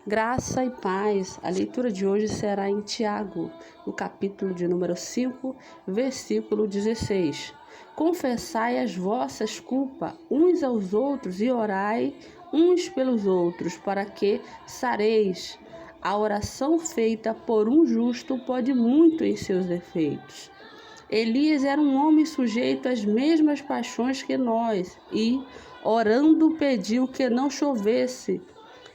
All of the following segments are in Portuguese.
Graça e paz. A leitura de hoje será em Tiago, no capítulo de número 5, versículo 16. Confessai as vossas culpas uns aos outros e orai uns pelos outros, para que sareis. A oração feita por um justo pode muito em seus efeitos. Elias era um homem sujeito às mesmas paixões que nós e, orando, pediu que não chovesse.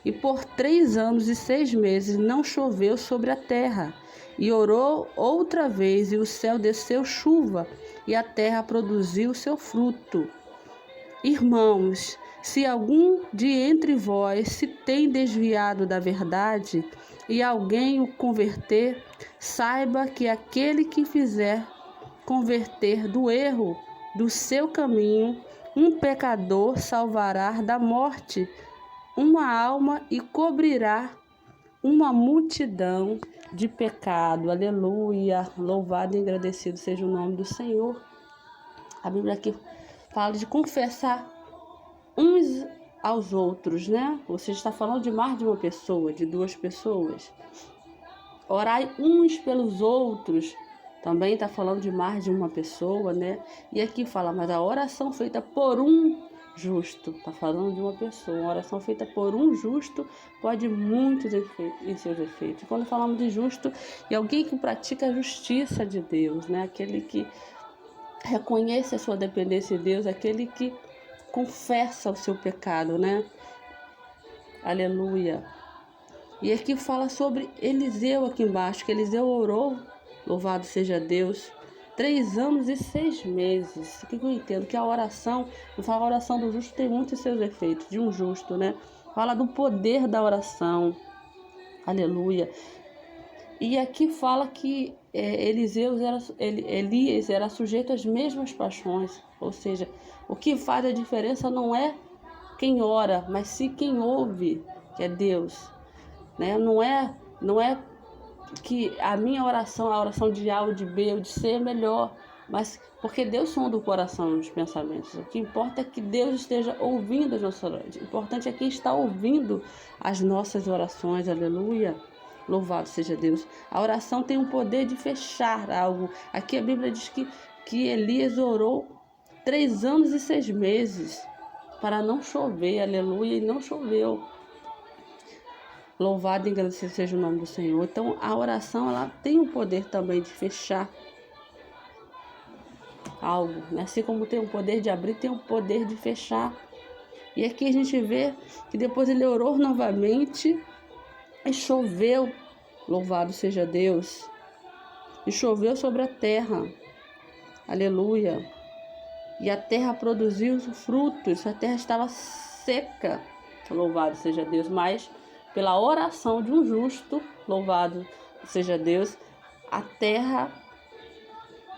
E por 3 anos e 6 meses não choveu sobre a terra. E orou outra vez, e o céu desceu chuva, e a terra produziu seu fruto. Irmãos, se algum de entre vós se tem desviado da verdade, e alguém o converter, saiba que aquele que fizer converter do erro do seu caminho, um pecador salvará da morte uma alma e cobrirá uma multidão de pecado. Aleluia! Louvado e agradecido seja o nome do Senhor. A Bíblia aqui fala de confessar uns aos outros, né? Você está falando de mais de uma pessoa, de 2 pessoas. Orai uns pelos outros. Também está falando de mais de uma pessoa, né? E aqui fala, mas a oração feita por um justo, está falando de uma pessoa. Uma oração feita por um justo pode muito em seus efeitos. Quando falamos de justo, é alguém que pratica a justiça de Deus, né? Aquele que reconhece a sua dependência de Deus, aquele que confessa o seu pecado, né? Aleluia. E aqui fala sobre Eliseu aqui embaixo, que Eliseu orou, louvado seja Deus, 3 anos e 6 meses. O que eu entendo? Que a oração, a oração do justo tem muitos seus efeitos, de um justo, né? Fala do poder da oração. Aleluia. E aqui fala que Elias era sujeito às mesmas paixões. Ou seja, o que faz a diferença não é quem ora, mas sim quem ouve, que é Deus. Né? Não é que a minha oração, a oração de A ou de B ou de C é melhor, mas porque Deus sonda o coração e os pensamentos. O que importa é que Deus esteja ouvindo as nossas orações. O importante é quem está ouvindo as nossas orações. Aleluia. Louvado seja Deus. A oração tem o poder de fechar algo. Aqui a Bíblia diz que Elias orou 3 anos e 6 meses para não chover. Aleluia. E não choveu. Louvado e agradecido seja o nome do Senhor. Então, a oração ela tem o poder também de fechar algo, né? Assim como tem o poder de abrir, tem o poder de fechar. E aqui a gente vê que depois ele orou novamente e choveu. Louvado seja Deus. E choveu sobre a terra. Aleluia. E a terra produziu frutos. A terra estava seca. Louvado seja Deus. Mas pela oração de um justo, louvado seja Deus, a terra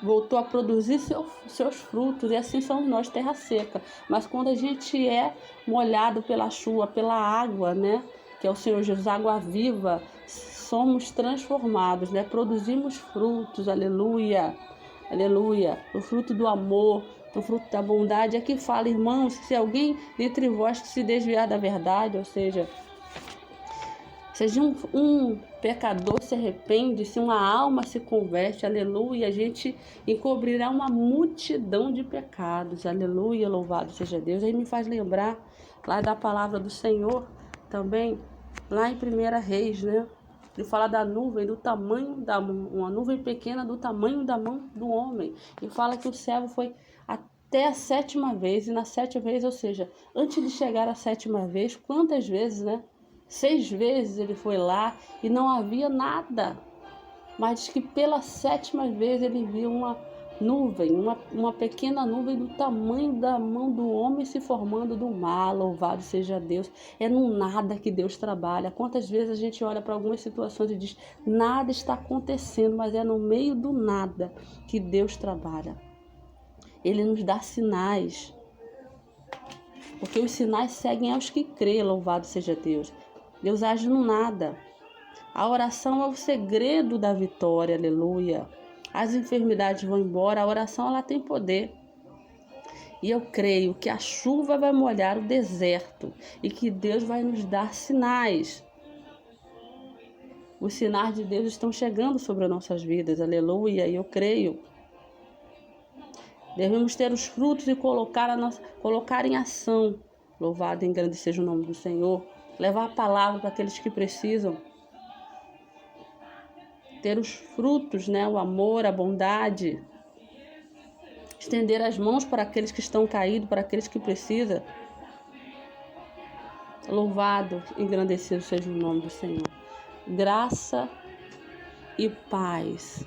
voltou a produzir seus frutos, e assim somos nós, terra seca. Mas quando a gente é molhado pela chuva, pela água, né, que é o Senhor Jesus, água viva, somos transformados, né, produzimos frutos, aleluia, aleluia, o fruto do amor, o fruto da bondade. Aqui fala, irmãos, se alguém dentre vós se desviar da verdade, ou seja um pecador se arrepende, se uma alma se converte, aleluia, a gente encobrirá uma multidão de pecados, aleluia, louvado seja Deus. Aí me faz lembrar lá da palavra do Senhor também, lá em 1 Reis, né? Ele fala da nuvem, do tamanho uma nuvem pequena do tamanho da mão do homem. E fala que o servo foi até a 7ª vez, e na 7ª vez, ou seja, antes de chegar à 7ª vez, quantas vezes, né? 6 vezes ele foi lá e não havia nada. Mas diz que pela 7ª vez ele viu uma nuvem, uma pequena nuvem do tamanho da mão do homem se formando do mar. Louvado seja Deus. É no nada que Deus trabalha. Quantas vezes a gente olha para algumas situações e diz, nada está acontecendo, mas é no meio do nada que Deus trabalha. Ele nos dá sinais, porque os sinais seguem aos que crêem. Louvado seja Deus. Deus age no nada. A oração é o segredo da vitória, aleluia. As enfermidades vão embora, a oração ela tem poder. E eu creio que a chuva vai molhar o deserto e que Deus vai nos dar sinais. Os sinais de Deus estão chegando sobre as nossas vidas, aleluia, e eu creio. Devemos ter os frutos e colocar em ação. Louvado e engrandecido seja o nome do Senhor. Levar a palavra para aqueles que precisam. Ter os frutos, né? O amor, a bondade. Estender as mãos para aqueles que estão caídos, para aqueles que precisam. Louvado e engrandecido seja o nome do Senhor. Graça e paz.